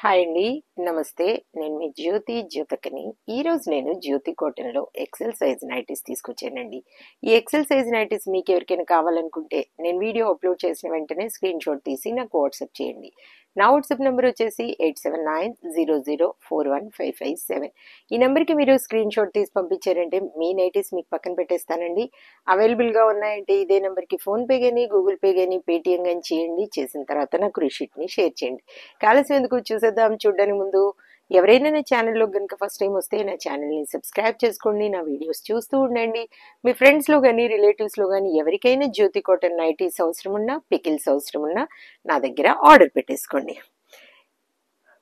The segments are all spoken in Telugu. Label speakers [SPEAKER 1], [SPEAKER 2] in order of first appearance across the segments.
[SPEAKER 1] హాయ్ అండి, నమస్తే. నేను మీ జ్యోతికని. ఈరోజు నేను జ్యోతి కాటన్లో ఎక్సెల్ సైజ్ నైటీస్ తీసుకొచ్చానండి. ఈ ఎక్సెల్ సైజ్ నైటీస్ మీకు ఎవరికైనా కావాలనుకుంటే నేను వీడియో అప్లోడ్ చేసిన వెంటనే స్క్రీన్ షాట్ తీసి నాకు వాట్సాప్ చేయండి. నా వాట్సాప్ నెంబర్ వచ్చేసి 8790041557. ఈ నెంబర్కి మీరు స్క్రీన్ షాట్ తీసి పంపించారంటే మీ నైటీస్ మీకు పక్కన పెట్టేస్తానండి. అవైలబుల్గా ఉన్నాయంటే ఇదే నెంబర్కి ఫోన్పే కానీ గూగుల్ పే కానీ పేటిఎం కానీ చేయండి. చేసిన తర్వాత నాకు రిషీట్ని షేర్ చేయండి. కాలస్యం ఎందుకు, చూసేద్దాం. చూడడానికి ముందు ఎవరైనా నా ఛానల్లో కనుక ఫస్ట్ టైం వస్తే నా ఛానల్ని సబ్స్క్రైబ్ చేసుకోండి. నా వీడియోస్ చూస్తూ ఉండండి. మీ ఫ్రెండ్స్లో కానీ రిలేటివ్స్లో కానీ ఎవరికైనా జ్యోతి కాటన్ నైటీస్ అవసరం ఉన్నా, పికిల్స్ అవసరం ఉన్నా నా దగ్గర ఆర్డర్ పెట్టేసుకోండి.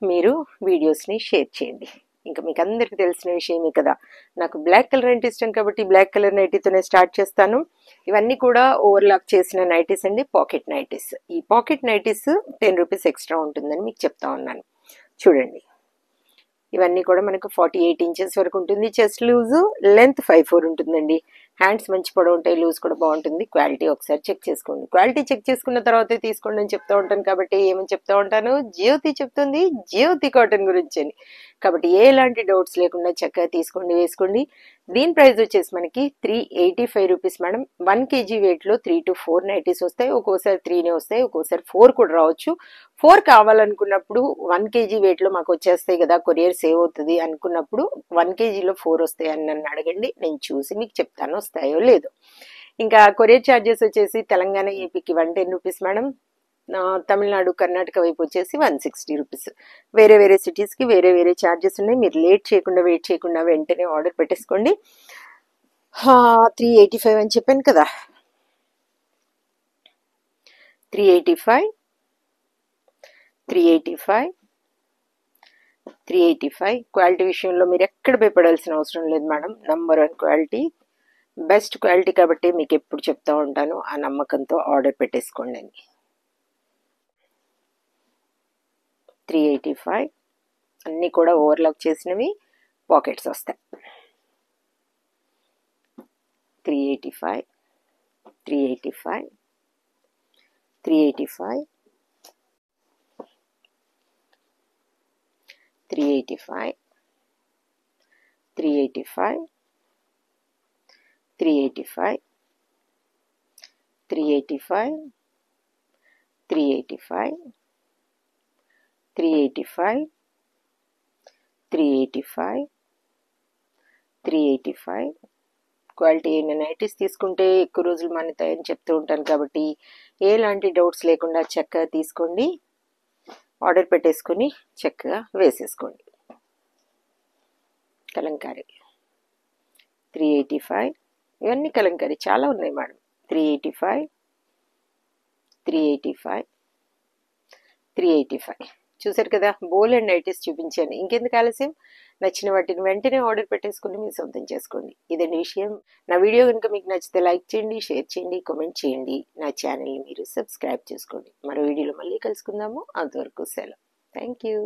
[SPEAKER 1] మీరు వీడియోస్ని షేర్ చేయండి. ఇంకా మీకు అందరికీ తెలిసిన విషయమే కదా, నాకు బ్లాక్ కలర్ అంటే ఇష్టం కాబట్టి బ్లాక్ కలర్ నైటీతోనే స్టార్ట్ చేస్తాను. ఇవన్నీ కూడా ఓవర్లాక్ చేసిన నైటీస్ అండి, పాకెట్ నైటీస్. ఈ పాకెట్ నైటీస్ 10 రూపీస్ ఎక్స్ట్రా ఉంటుందని మీకు చెప్తా ఉన్నాను. చూడండి, ఇవన్నీ కూడా మనకు 48 ఇంచెస్ వరకు ఉంటుంది. చెస్ట్ లూజు, లెంత్ 5'4" ఉంటుందండి. హ్యాండ్స్ మంచి పొడవు ఉంటాయి, లూజ్ కూడా బాగుంటుంది. క్వాలిటీ ఒకసారి చెక్ చేసుకోండి. క్వాలిటీ చెక్ చేసుకున్న తర్వాతే తీసుకోండి అని చెప్తా ఉంటాను కాబట్టి ఏమని చెప్తా ఉంటాను, జ్యోతి చెప్తుంది జ్యోతి కాటన్ గురించి అని. కాబట్టి ఎలాంటి డౌట్స్ లేకుండా చక్కగా తీసుకోండి, వేసుకోండి. దీని ప్రైస్ వచ్చేసి మనకి 385 రూపీస్ మేడం. 1 kg వెయిట్లో 3 to 4 నైటీస్ వస్తాయి. ఒక్కోసారి 3 వస్తాయి, ఒక్కోసారి 4 కూడా రావచ్చు. 4 కావాలనుకున్నప్పుడు 1 kg వెయిట్లో మాకు వచ్చేస్తాయి కదా, కొరియర్ సేవ్ అవుతుంది అనుకున్నప్పుడు 1 kgలో 4 వస్తాయి అని నన్ను అడగండి. నేను చూసి మీకు చెప్తాను వస్తాయో లేదో. ఇంకా కొరియర్ ఛార్జెస్ వచ్చేసి తెలంగాణ ఏపీకి 110 రూపీస్ మేడం. తమిళనాడు కర్ణాటక వైపు వచ్చేసి 160 రూపీస్. వేరే వేరే సిటీస్కి వేరే వేరే ఛార్జెస్ ఉన్నాయి. మీరు వెయిట్ చేయకుండా వెంటనే ఆర్డర్ పెట్టేసుకోండి. 385 అని చెప్పాను కదా, 385 క్వాలిటీ విషయంలో మీరు ఎక్కడ భయపడాల్సిన అవసరం లేదు madam. Number 1 quality, best quality కాబట్టి మీకు ఎప్పుడు చెప్తా ఉంటాను. ఆ నమ్మకంతో ఆర్డర్ పెట్టేసుకోండి అని. 385 అన్నీ కూడా ఓవర్లాక్ చేసినవి, పాకెట్స్ వస్తాయి. 385 385 385 385 385 385 385 385 385 385 385 క్వాలిటీ అయిన నైటీస్ తీసుకుంటే ఎక్కువ రోజులు మన్నుతాయని చెప్తూ ఉంటాను కాబట్టి ఎలాంటి డౌట్స్ లేకుండా చక్కగా తీసుకోండి, ఆర్డర్ పెట్టేసుకొని చక్కగా వేసేసుకోండి. కలంకారీ 385, ఇవన్నీ కలంకారీ చాలా ఉన్నాయి మేడం. 385 385 385 చూసారు కదా, బోల్ అండ్ నైటీస్ చూపించాను. ఇంకెందుకు ఆలస్యం, నచ్చిన వాటిని వెంటనే ఆర్డర్ పెట్టేసుకుని మీరు సొంతం చేసుకోండి. ఇదండి విషయం. నా వీడియో కనుక మీకు నచ్చితే లైక్ చేయండి, షేర్ చేయండి, కామెంట్ చేయండి. నా ఛానల్ని మీరు సబ్స్క్రైబ్ చేసుకోండి. మరో వీడియోలో మళ్ళీ కలుసుకుందాము. అంతవరకు సెలవు. Thank you.